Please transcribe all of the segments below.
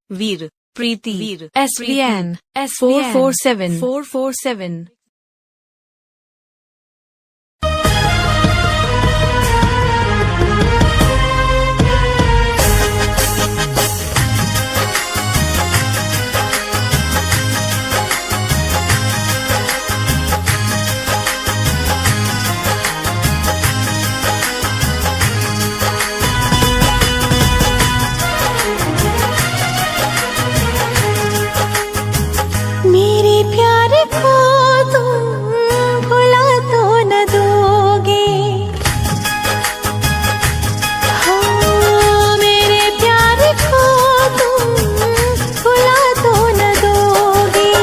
वीर, प्रीति, SVN 447. मेरे प्यार को तुम भुला तो न दोगे। हाँ, मेरे प्यार को तुम भुला तो न दोगे।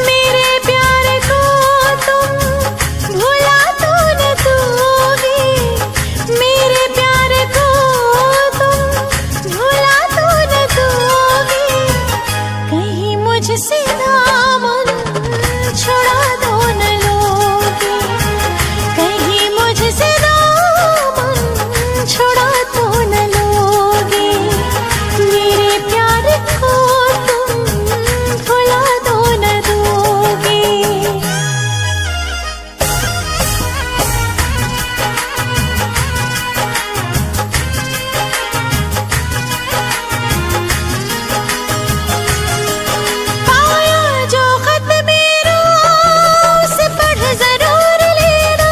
मेरे प्यार को तुम भुला तो न दोगे। मेरे प्यार को तुम भुला तो न दोगे। कहीं मुझसे छुड़ा दो न लोगे। कहीं मुझसे दामन छुड़ा तो न लोगे। मेरे प्यार को तुम भुला दो न दोगे। पाया जो खत मेरा उसे पढ़ जरूर लेना।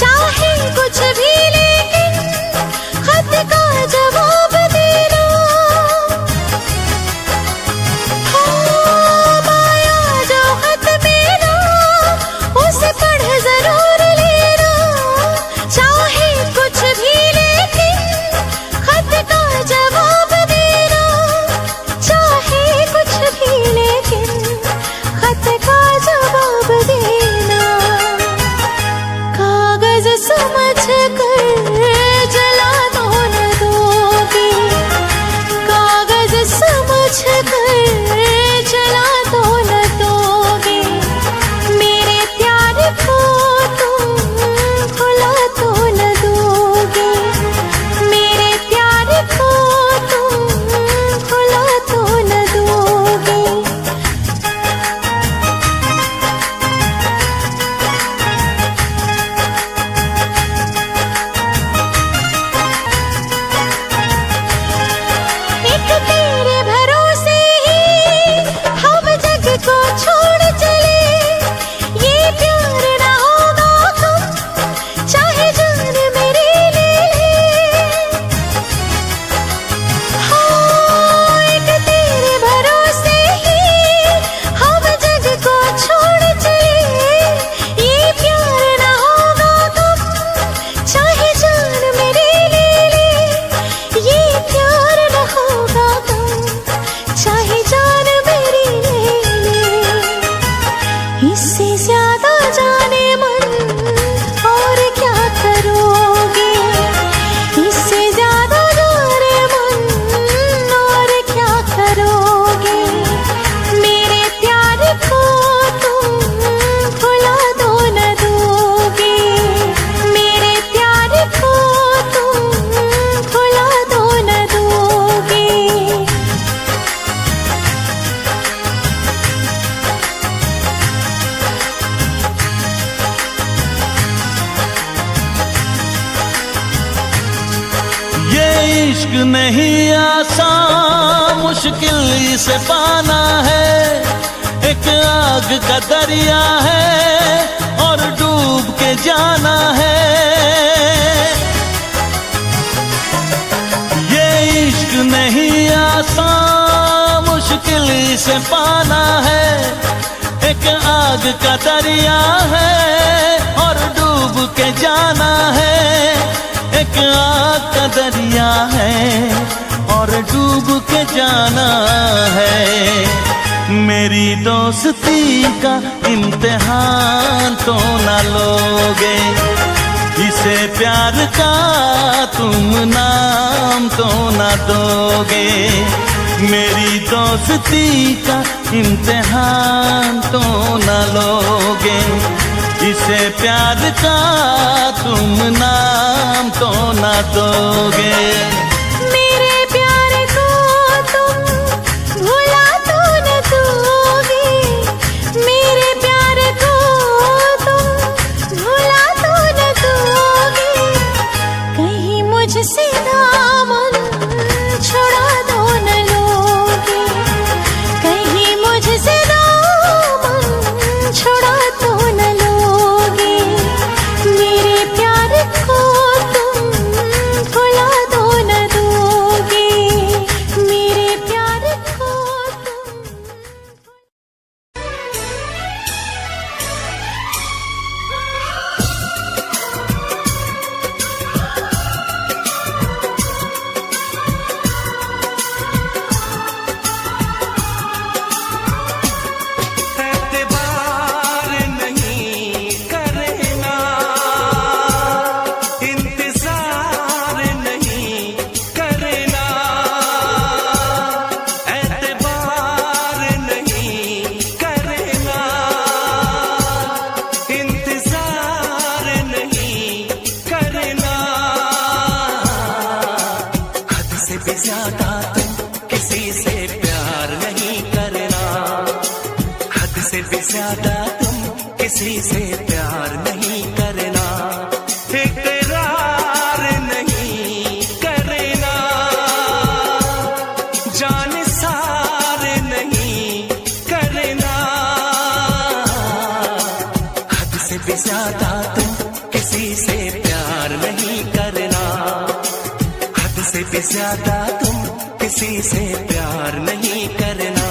चाहे कुछ भी लेकिन खत का जवाब देना। हाँ, पाया जो खत मेरा उसे पढ़ जरूर लेना। चाहे कुछ भी लेकिन खत का जवाब देना। चाहे कुछ भी लेकिन खत का जवाब देना। कागज समझ कर जला दो न दोगे। कागज समझ कर जला दो न दोगे। मेरे प्यार को तुम भुला तो न दोगे। मेरे प्यार को तुम भुला तो न दोगे। एक तेरे भरोसे ही हम जग को छोड़ चले। ये प्यार ना होगा कम चाहे जान मेरी ले ले। हाँ, एक तेरे भरोसे ही हम जग को छोड़ चले। ये प्यार ना होगा कम चाहे जान मेरी ले ले। ये प्यार न होगा कम चाहे जान मेरी ले ले। इससे ज्यादा जाने मन और क्या करोगे। इससे ज्यादा जाने मन और क्या करोगे। मेरे प्यार को तुम भुला दो न दोगे। मेरे प्यार को तुम भुला दो न दोगे। ये इश्क नहीं आसान, मुश्किल इसे पाना है। एक आग का दरिया है और डूब के जाना है। ये इश्क नहीं आसान, मुश्किल इसे पाना है। एक आग का दरिया है और डूब के जाना है। एक आग का दरिया है और डूब के जाना है। मेरी दोस्ती का इम्तिहान तो न लोगे। इसे प्यार का तुम नाम तो न दोगे। मेरी दोस्ती का इम्तिहान तो न लोगे। इसे प्यार का तुम नाम तो न दोगे। मेरे प्यार को तुम दामन छुड़ा दो न लोगे, कहीं मुझसे दामन छुड़ा दो न लोगे, मेरे प्यार को तुम भुला दो न दोगे, मेरे प्यार को तुम। एतबार नहीं करना, इंतजार नहीं करना, एतबार नहीं करना, इंतजार नहीं करना, हद से भी ज्यादा तुम किसी से प्यार नहीं करना, हद से भी ज्यादा तुम किसी से प्यार नहीं करना, इकरार नहीं करना, जान सार नहीं करना, हद से भी ज्यादा तुम किसी से प्यार नहीं करना, हद से भी ज्यादा तुम किसी से प्यार नहीं करना।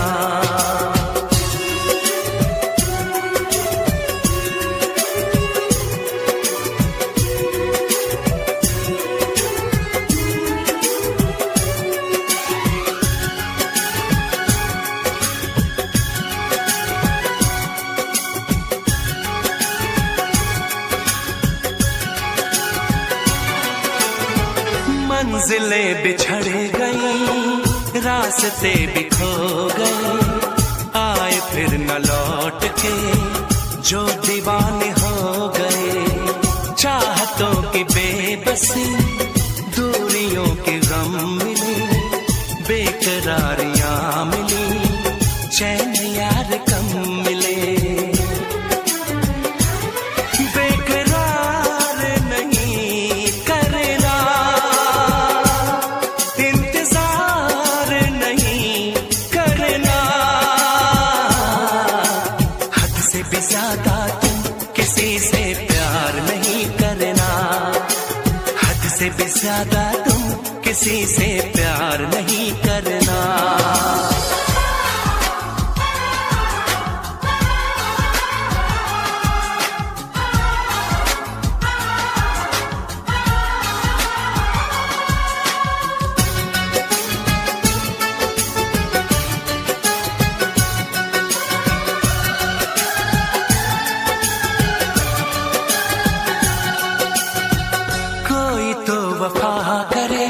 मंजिलें बिछड़ गई, रास्ते भी खो गए, आए फिर न लौट के जो दीवाने हो गए, चाहतों की बेबसी, दूरियों के गम मिले, बेकरारियां मिली, चैन यार कम मिले, बेकरार नहीं करना, इंतजार नहीं करना, हद से भी ज्यादा तुम किसी से प्यार नहीं करना, हद से भी ज्यादा तुम किसी से प्यार नहीं करना। कोई तो वफा करे,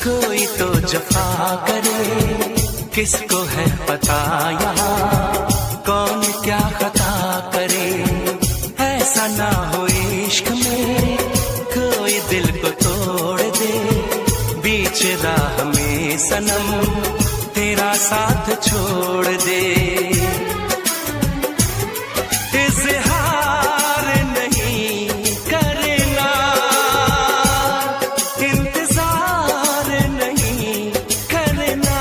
कोई तो जफा करे, किसको है पता यहाँ कौन क्या खता करे, ऐसा ना हो इश्क में कोई दिल को तोड़ दे, बीच राह में सनम तेरा साथ छोड़ दे, इज़हार नहीं करना, इंतजार नहीं करना,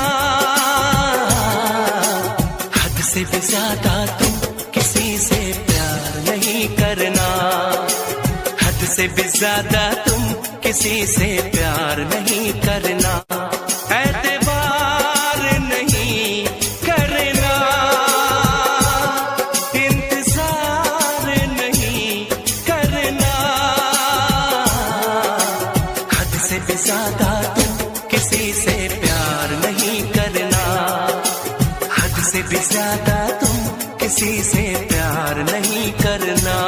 हद से भी ज्यादा तुम किसी से प्यार नहीं करना, हद से भी ज्यादा तुम किसी से प्यार नहीं करना, एतबार नहीं करना, इंतजार नहीं करना, हद से भी ज्यादा तुम किसी से प्यार नहीं करना, हद से भी ज्यादा तुम किसी से प्यार नहीं करना।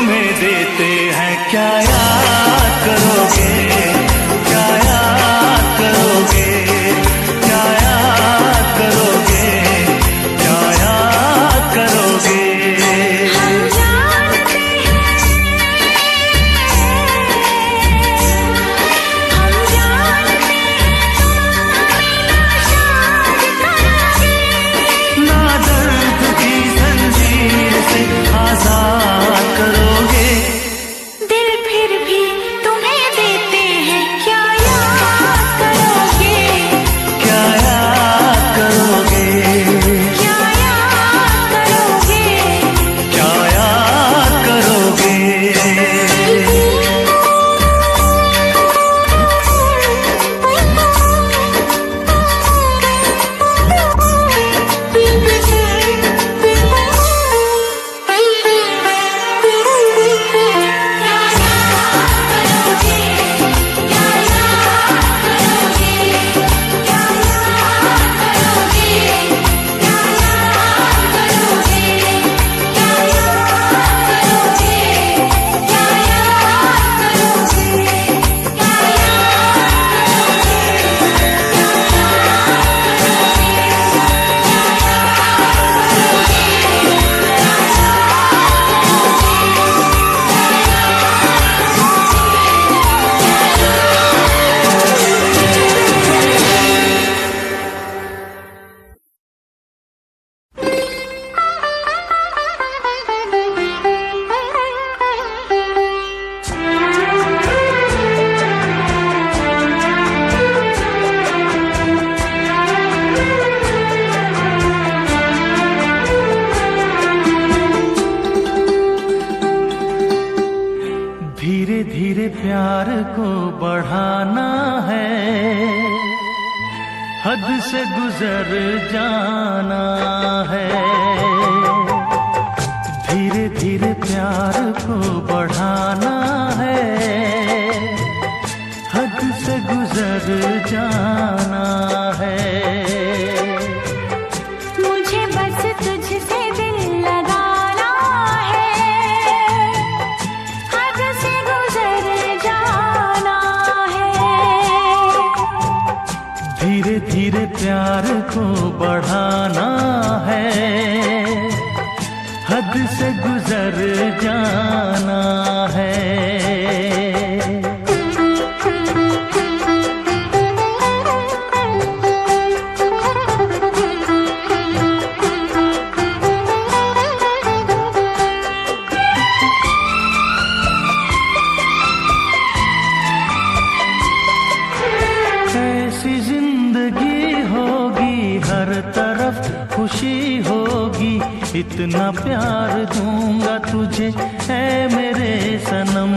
तुम्हें देते हैं, क्या याद करोगे, क्या याद करोगे, क्या याद करोगे, क्या याद करोगे। हम जानते हैं, हम जानते हैं तुम हमें नाशाद करोगे। ना दर्द की जंजीर से आजाद करोगे। दिल फिर भी तुम्हें देते हैं, क्या याद करोगे, क्या याद करोगे, क्या याद करोगे। क्या याद करोगे। धीरे धीरे प्यार को बढ़ाना है, हद से गुजर जाना है। धीरे धीरे प्यार को बढ़ाना है, हद से गुजर जाना है। मुझे बस तुझसे दिल लगाना है, हद से गुजर जाना है। धीरे धीरे प्यार को बढ़ाना है, हद से गुजर जाना है। ऐसी जिंदगी होगी, हर तरफ खुशी होगी, इतना प्यार दूंगा तुझे ऐ मेरे सनम।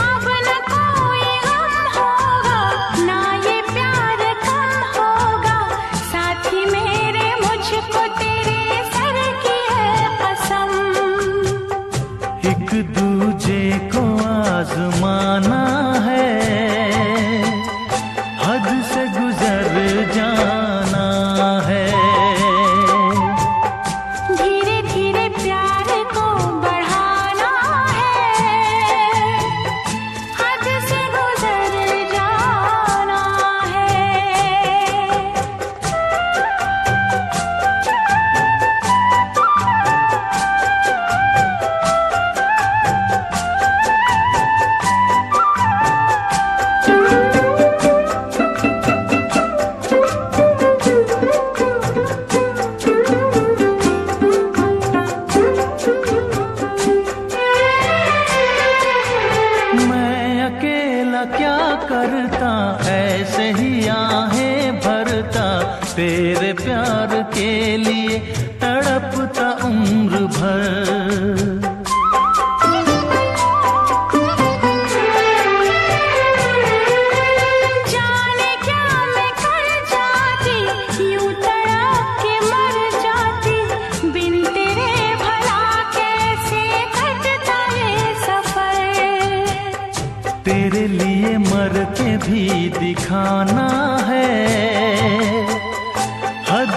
अब न कोई गम होगा, ना ये प्यार कम होगा, साथी मेरे मुझको तेरे सर की है कसम। एक दूजे को आजमाना है, हद से गुजर जाना है। धीरे धीरे प्यार को बढ़ाना है, हद से गुजर जाना है। मैं अकेला क्या करता, ऐसे ही आहें भरता, तेरे प्यार के लिए तड़पता उम्र भर। जाने क्या मैं कर जाती, यूं तड़प के मर जाती, बिन तेरे भला कैसे कटता ये सफर। तेरे लिए मर के भी दिखाना है, हद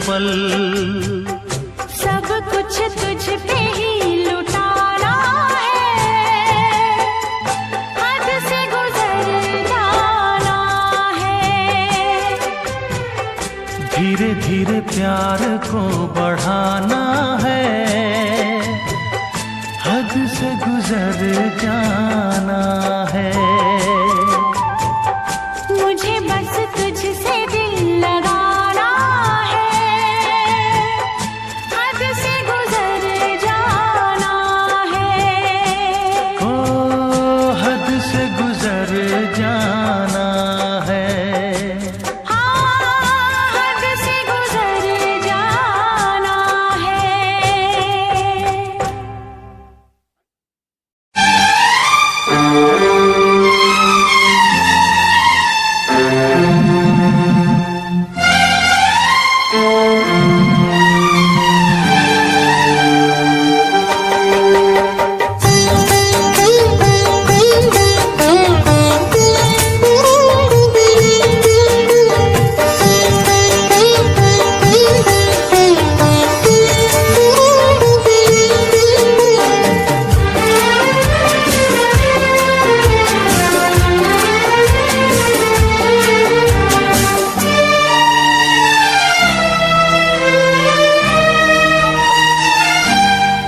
पल। सब कुछ तुझ पे ही लुटाना है, हद से गुजर जाना है। धीरे धीरे प्यार को बढ़ाना है, हद से गुजर जाना है। मुझे बस तुझसे दिल लगाना है, हद से गुजर जाना है। ओ हद से गुजर जाना है। हाँ, हद से गुजर जाना है।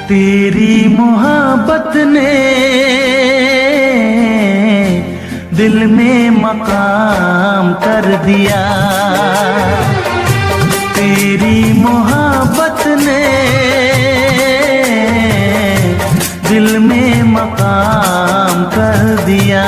तेरी मोहब्बत ने दिल में मकाम कर दिया। तेरी मोहब्बत ने दिल में मकाम कर दिया।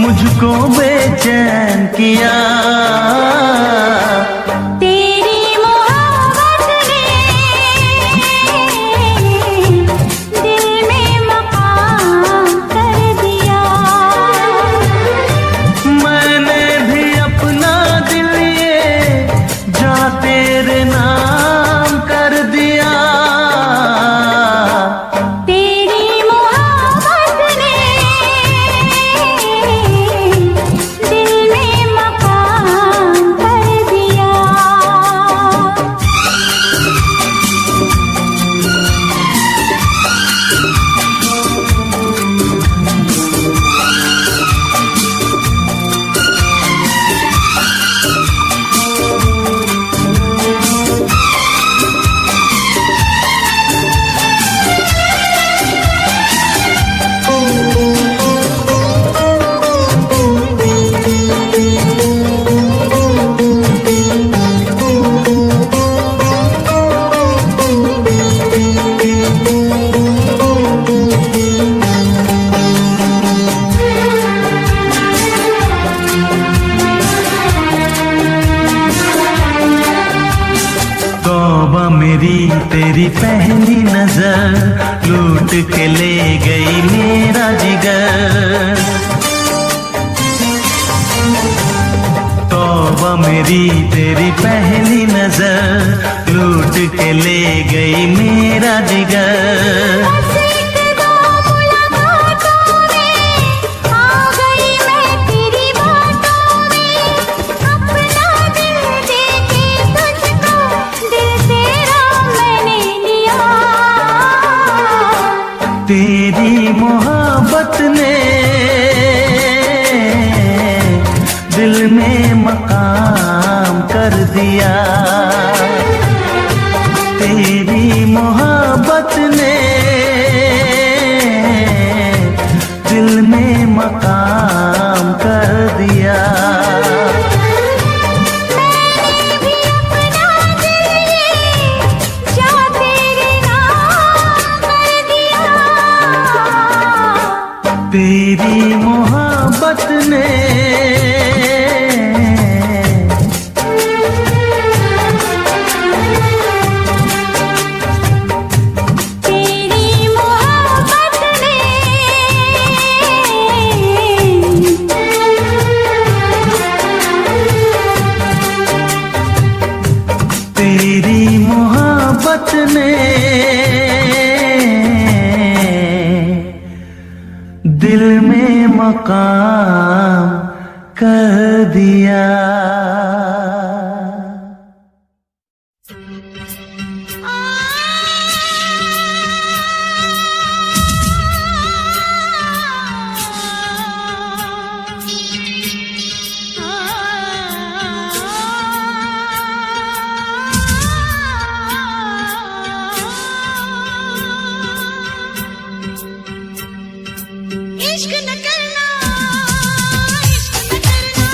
मुझको बेचैन किया। तेरी मोहब्बत ने दिल में मकाम कर दिया। मैंने भी अपना दिल ये जा तेरे नाम कर दिया। दिल में मकाम तौबा मेरी तेरी पहली नजर लूट के ले गई मेरा जिगर। तौबा मेरी तेरी पहली नजर लूट के ले गई मेरा जिगर। तेरी मोहब्बत ने दिल में मकाम कर दिया। तेरी मोहब्बत ने दिल में मकाम कर दिया। तेरी मोहब्बत ने तेरी मोहब्बत ने दिल में मकाम कर दिया। इश्क न करना, इश्क न करना,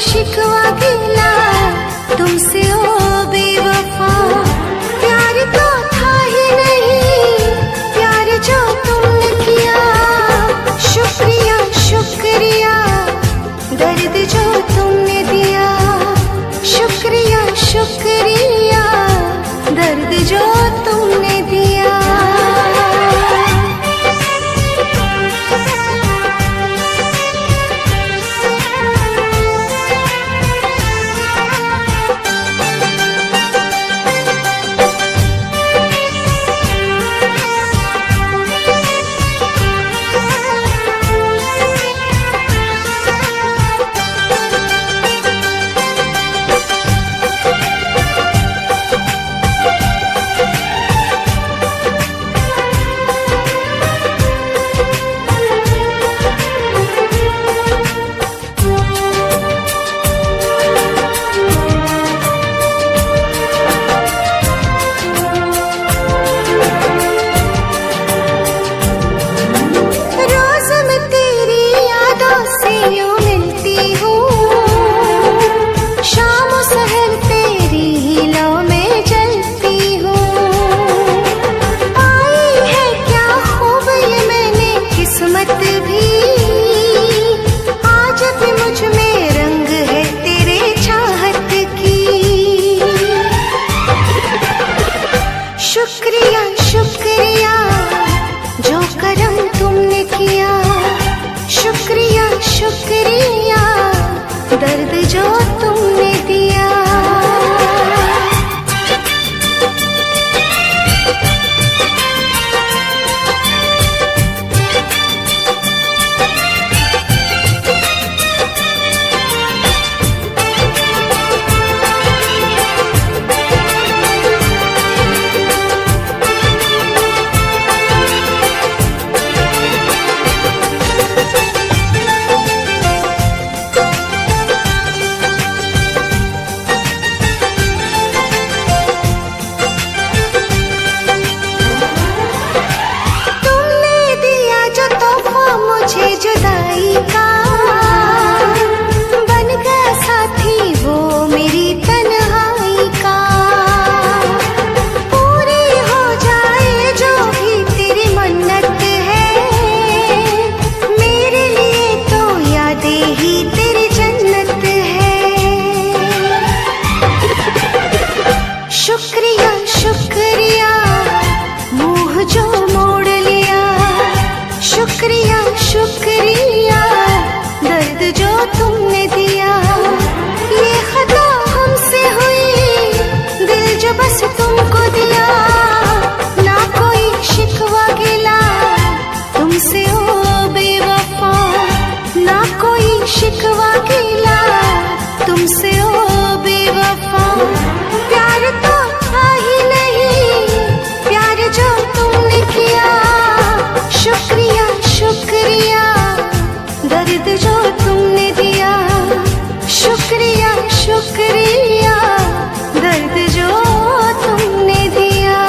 शिकवा गिला तुमसे ओ बेवफा। प्यार तो था ही नहीं प्यार जो तुमने किया। शुक्रिया शुक्रिया दर्द जो तुमने दिया। शुक्रिया शुक्रिया दर्द जो तुमने दिया। शुक्रिया शुक्रिया जो करम तुमने किया। शुक्रिया शुक्रिया दर्द जो तुमने दिया। जुदाई का बन गया साथी वो मेरी तन्हाई का। पूरी हो जाए जो भी तेरी मन्नत है मेरे लिए तो यादें ही तेरी जन्नत है। शुक्रिया शुक्रिया मुँह जो मोड़ लिया। शुक्रिया शुक्रिया दर्द जो तुमने दिया। ये खता हमसे हुई दिल जो बस तुमको दिया। ना कोई शिकवा गिला तुमसे ओ बेवफा। ना कोई शिकवा गिला तुमसे ओ बेवफा। प्यार तो था ही नहीं प्यार जो तुमने किया। शुक्रिया शुक्रिया दर्द जो तुमने दिया। शुक्रिया शुक्रिया दर्द जो तुमने दिया।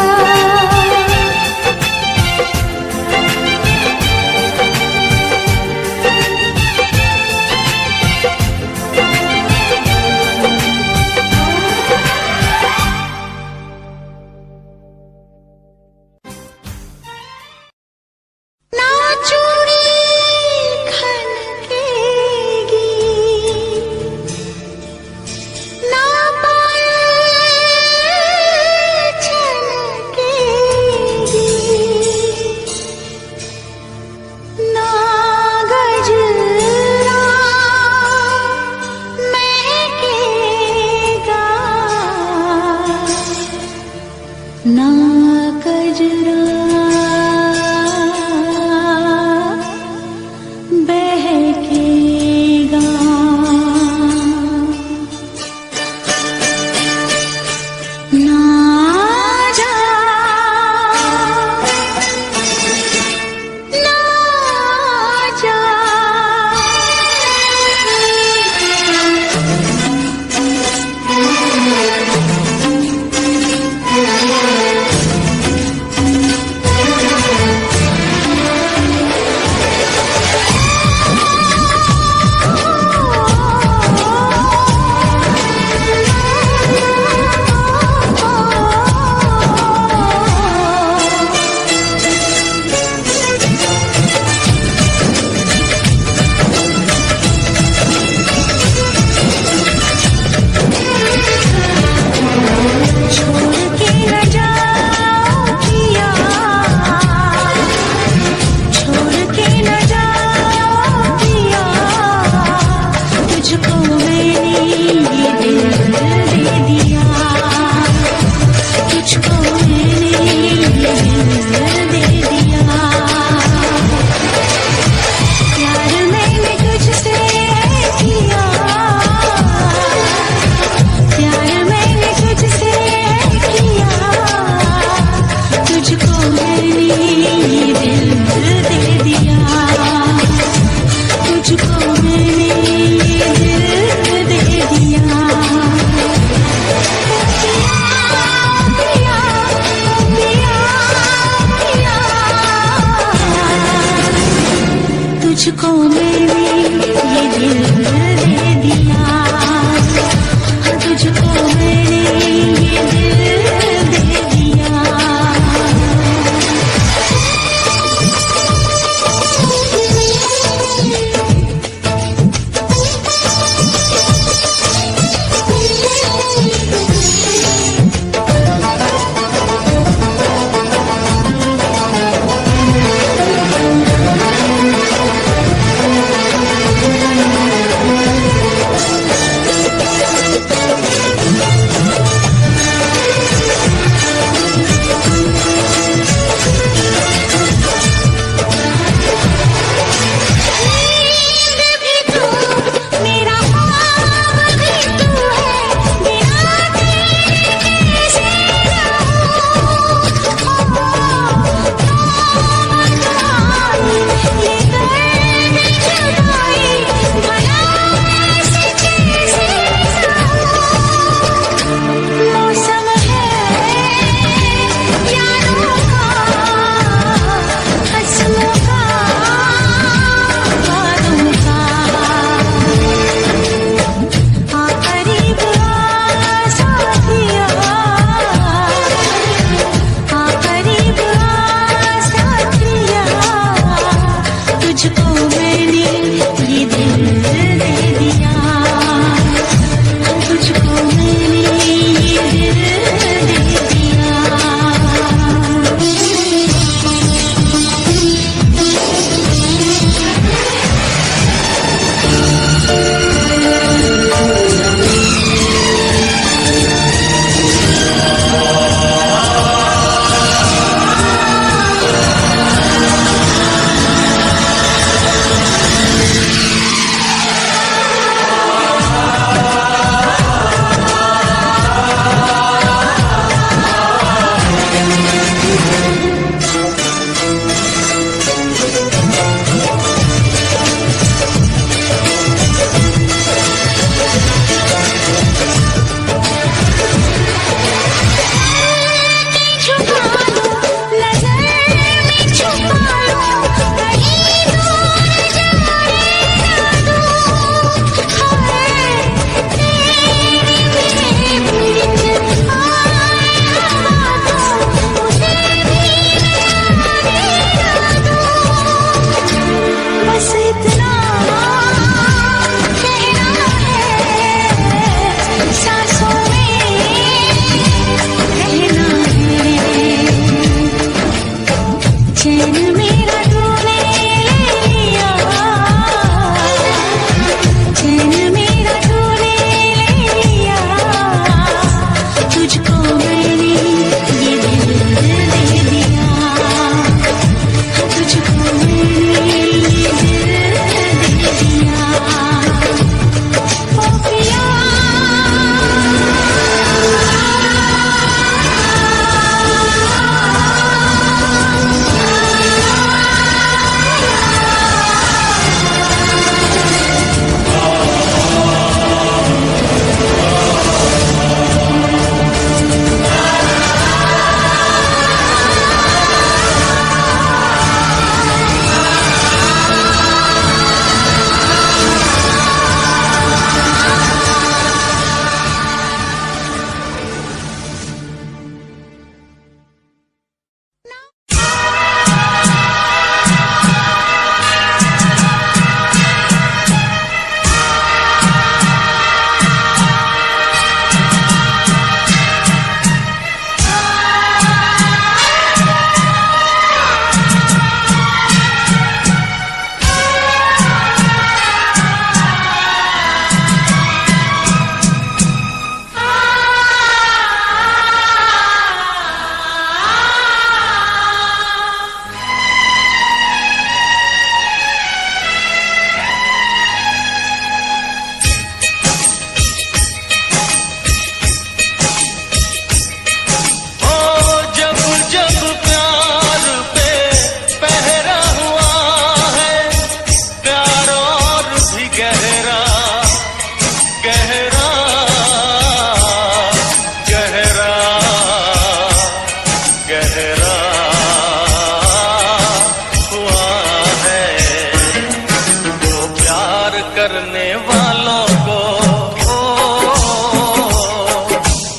करने वालों को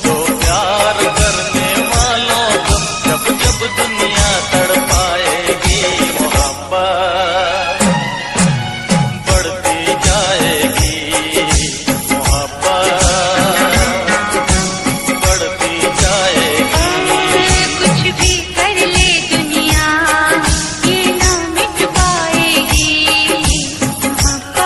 तो प्यार करने वालों को जब जब दुनिया तड़पाएगी मोहब्बत बढ़ती जाएगी मोहब्बत बढ़ती जाएगी कुछ भी कर ले दुनिया ये ना मिट पाएगी मोहब्बत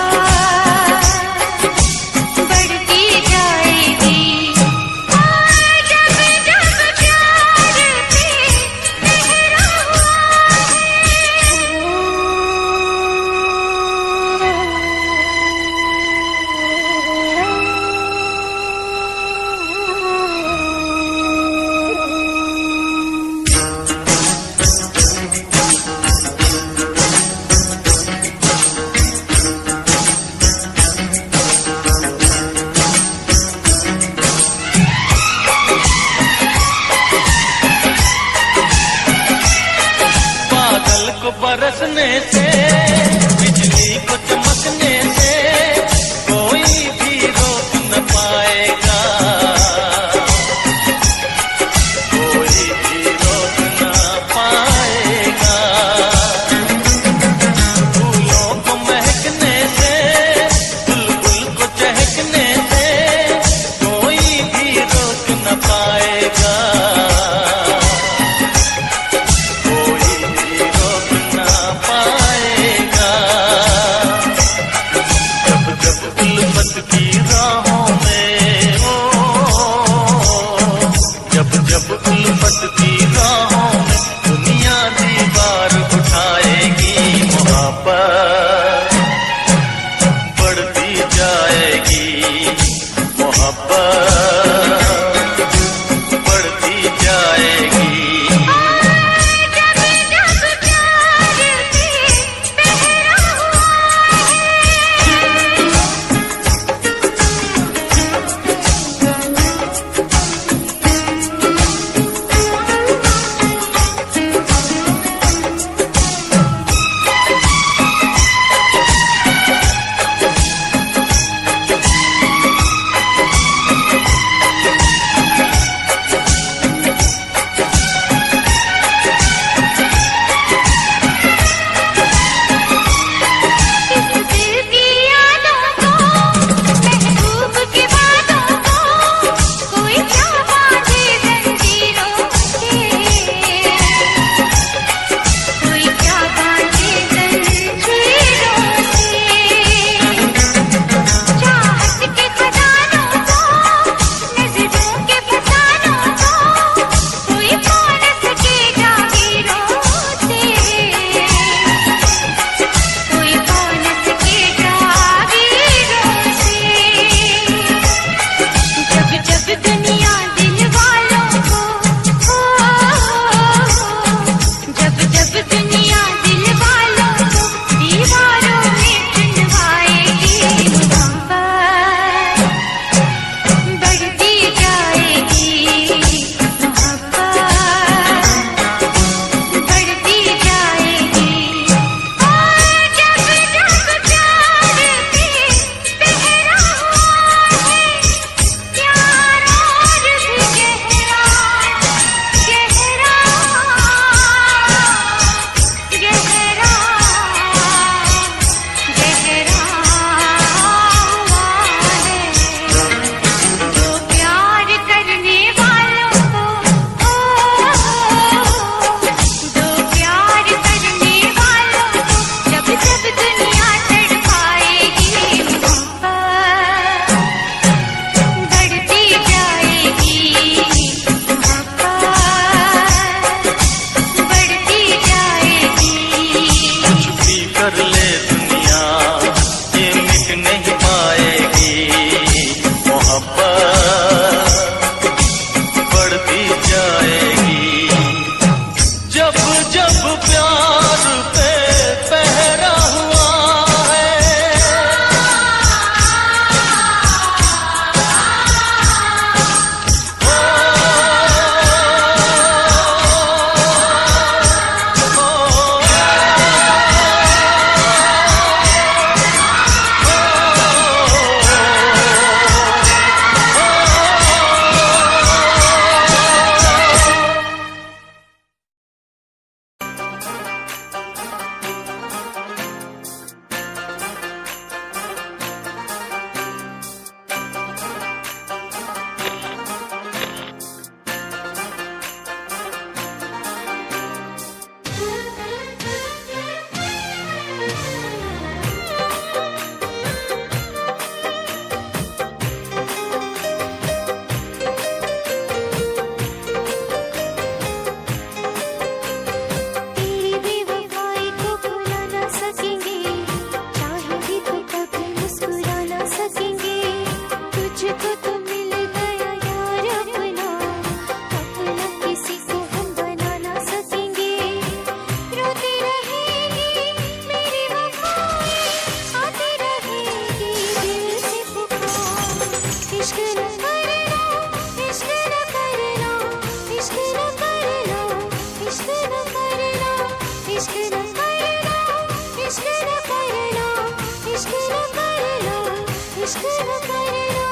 इश्क न करना।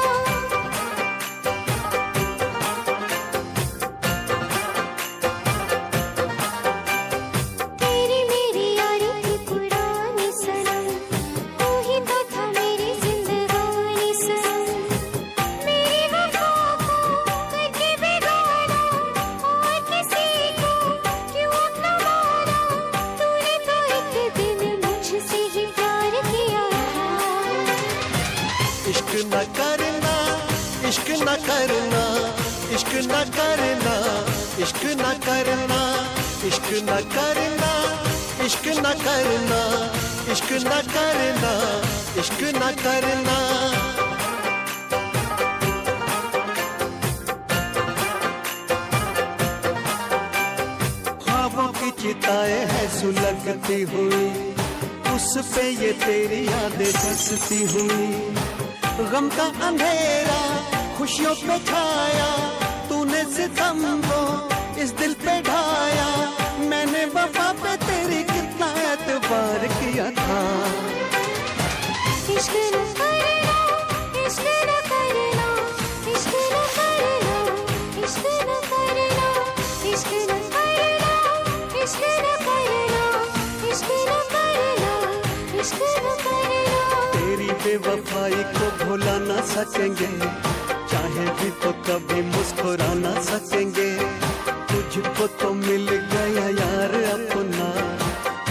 तेरी मेरी यारी थी पुरानी सनम, तू ही तो था मेरी जिंदगानी सनम। मेरी वफा को करके बिगाड़ा और किसी को क्यों अपना माना। तूने तो एक दिन मुझसे ही प्यार किया था। इश्क न करना, इश्क न करना, इश्क न करना, इश्क न करना, इश्क न करना, इश्क न करना, इश्क न करना, इश्क न करना। ख्वाबों की चिताएं है सुलगती हुई, उस पे ये तेरी यादें बसती हुई। गम का अंधेरा खुशियों पे छाया, तूने सितम को इस दिल पे ढाया। मैंने वफा पे तेरी कितना एतबार किया था। इश्क न करना, इश्क न करना, इश्क न करना, इश्क न करना, इश्क न करना, इश्क न करना, इश्क न करना, इश्क न करना। तेरी बेवफाई को भुला ना सकेंगे, चाहे भी तो कभी मुस्कुरा ना सकेंगे। तुझको तो मिल गया यार अपना,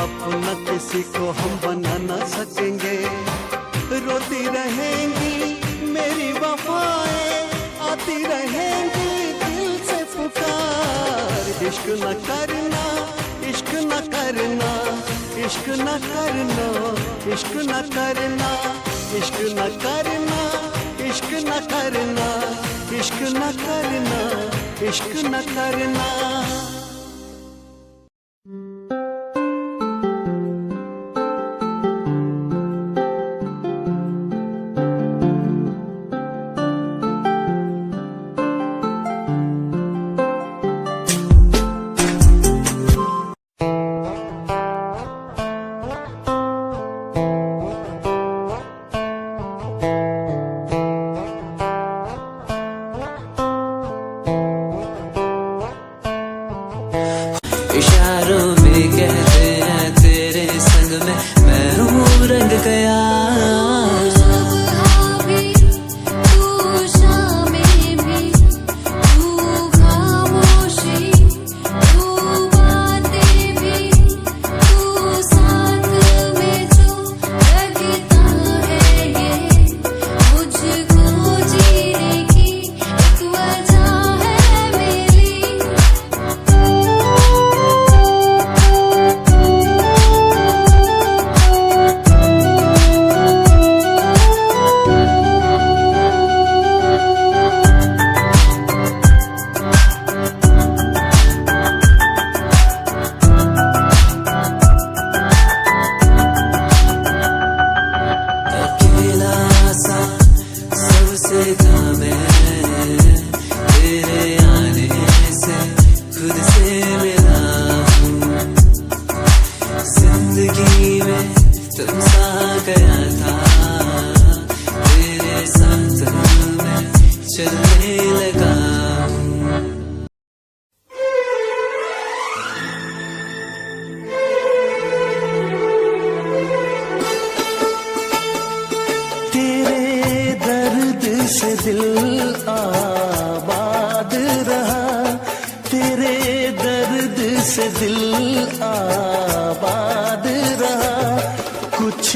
अपना किसी को हम बना ना सकेंगे। रोती रहेंगी मेरी वफाएं, आती रहेंगी दिल से पुकार। इश्क न करना, इश्क न करना, इश्क न करना, इश्क न करना, इश्क न करना, इश्क न करना, इश्क न करना, इश्क न करना। इशारों में कहते हैं तेरे संग में मैं हूँ रंग गया। सुबह भी तू, शामें भी तू, खामोशी तू, बातें भी तू, साथ में जो लगता है ये मुझको जीने की एक वजह है मेरी। अकेला सा सबसे था मैं, तेरे आने से खुद से मिला हूँ। जिंदगी में तुम सा गया था, तेरे साथ मैं चलने लगा हूँ। तेरे दर्द से दिल आबाद रहा, तेरे दर्द से दिल आबाद रहा। कुछ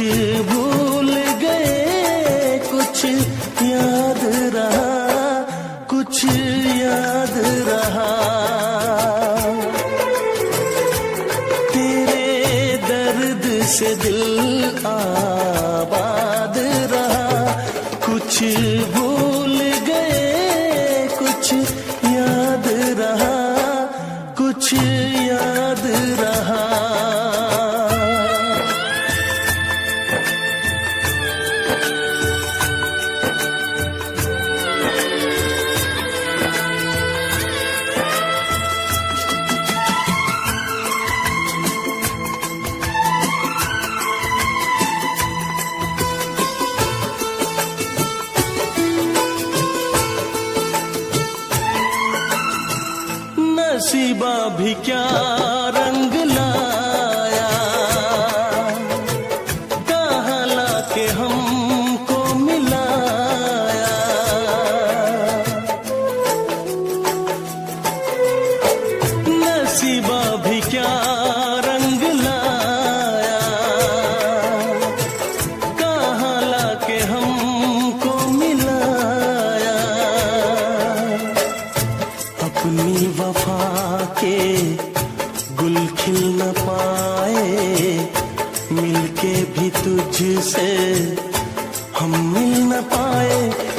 भूल गए कुछ याद रहा, कुछ याद रहा। तेरे दर्द से दिल आबाद रहा, कुछ भूल गए कुछ याद रहा, कुछ याद रहा। नसीबा भी क्या रंग लाया, कहाँ लाके हमको मिलाया। नसीबा भी क्या रंग लाया, कहाँ लाके हमको मिलाया। अपनी वफा के गुल खिल न पाए, मिलके भी तुझसे हम मिल न पाए।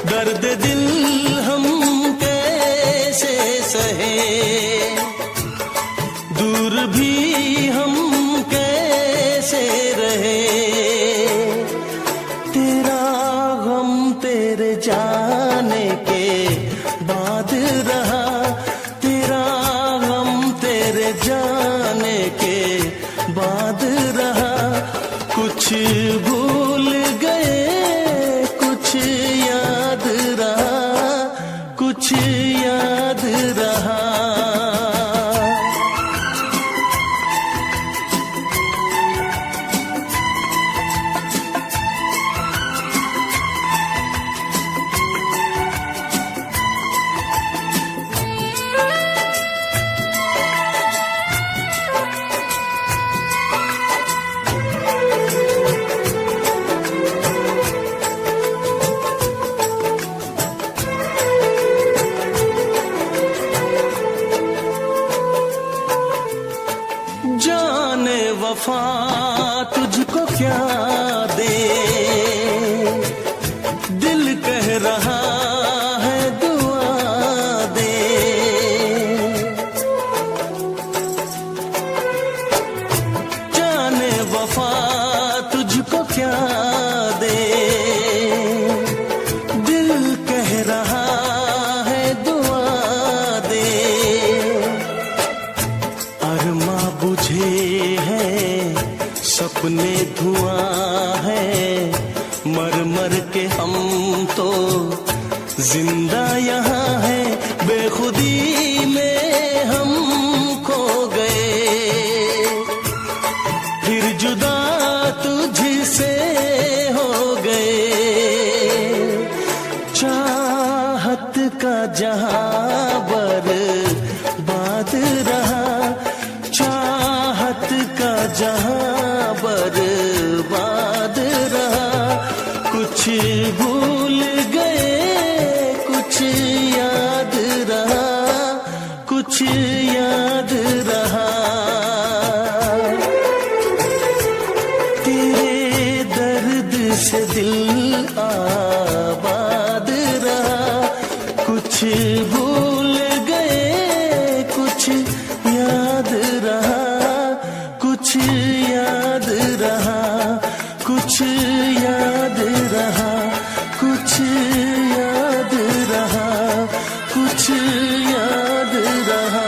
दर्द दिल हम कैसे सहे, दूर भी हम कैसे रहे। तेरा गम तेरे जाने के बाद रहा, तेरा गम तेरे जाने के बाद रहा। कुछ भूल गए कुछ याद रहा, कुछ याद रहा। जाने वफा तुझको क्या दे, दिल कह रहा है दुआ दे। जाने वफा तुझको क्या दे, दिल कह रहा है दुआ दे। अरमा बुझे हैं सपने धुआं है, मर मर के हम तो जिंदा यहाँ है। बेखुदी में हम खो गए, फिर जुदा तुझसे हो गए। चाहत का जहां बर्बाद रहा, चाहत का जहां बर्बाद रहा। कुछ भूल गए कुछ याद रहा, कुछ याद रहा। तेरे दर्द से दिल आबाद रहा। कुछ भूल गए कुछ याद रहा, कुछ याद रहा, कुछ याद रहा, कुछ याद रहा, कुछ याद रहा।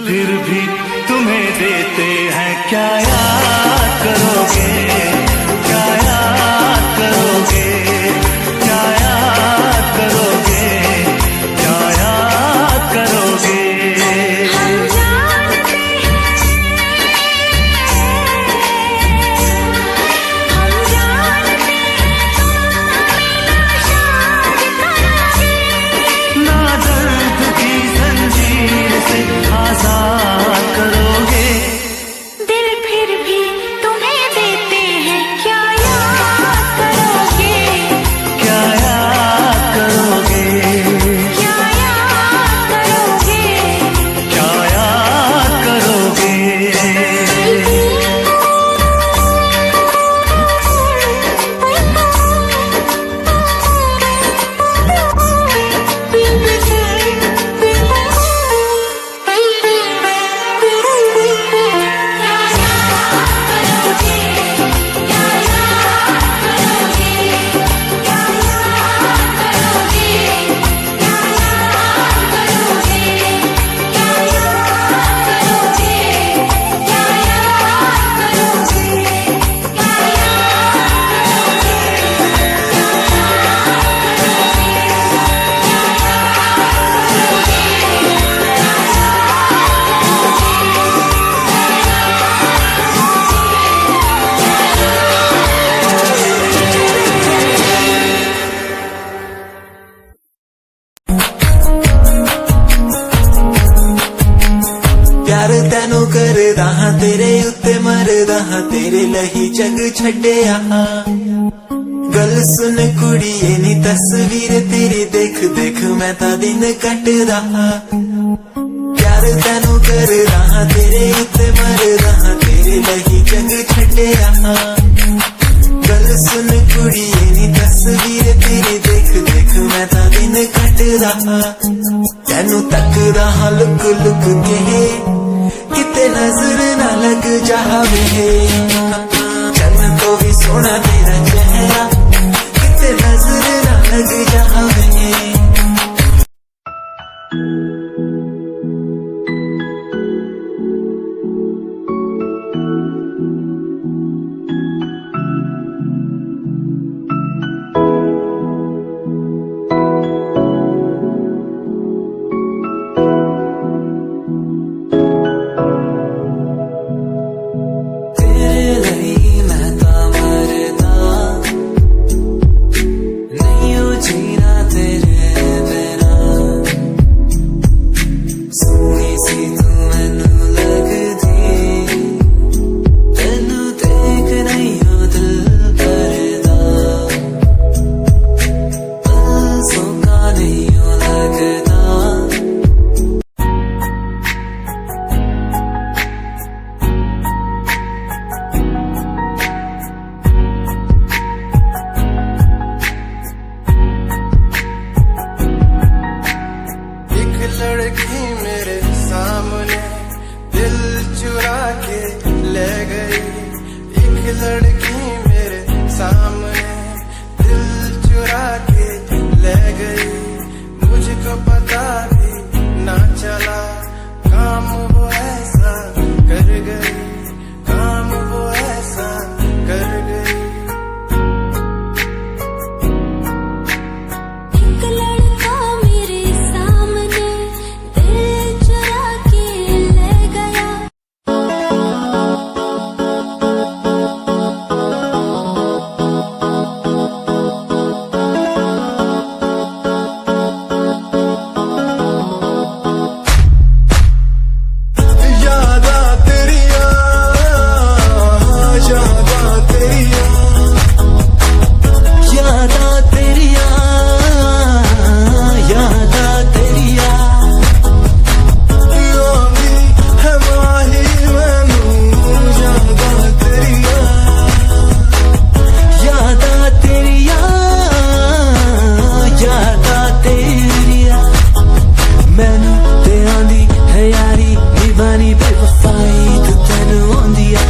फिर भी तुम्हें देते हैं क्या याद करोगे, क्या याद करोगे, क्या याद करोगे, क्या याद करोगे। हम जानते हैं, हम जानते हैं तुम ना दर्द की जंजीर से आजाद करोगे, दिल फिर भी तुम्हें देते हैं क्या याद करोगे, क्या याद करोगे, क्या याद करोगे। क्या याद करोगे। प्यार तैनू करदा हां तेरे उत्ते मरदा हां तेरे लही जग छड्डिया गल सुन कुड़िए नी तस्वीर तेरी देख देख मैं ता दिन कटदा हां प्यार तैनू करदा हां तेरे उत्ते मरदा हां तेरे लही जग छड्डिया गल सुन कुड़िए नी तस्वीर तेरी देख देख मैं ता दिन कटदा हां तैनू तकदा हां लुक लुक के किते नजर ना लग जावे चन्न तो भी सोना तेरा चेहरा किते नजर ना लग जावे। लड़की मेरे सामने दिल चुरा के ले गई, एक लड़की मेरे सामने दिल चुरा के ले गई, मुझको पता भी ना चला काम वो ऐसा कर गई, काम वो ऐसा कर गई। एक लड़का मेरे सामने दिल चुरा के ले गया। यादा तेरिया, यादा तेरिया, यादा तेरिया, यादा तेरिया, आंधी है माही मैनू, यादा तेरिया, यादा तेरिया, यादा तेरिया, मैनू ते आंदी है यारी निभानी बेवफाई तू तैनू आंदी आ।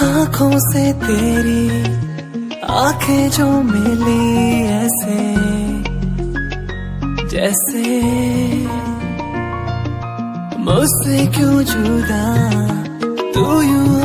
आंखों से तेरी आंखें जो मिली ऐसे जैसे मुझसे क्यों जुदा तू यूं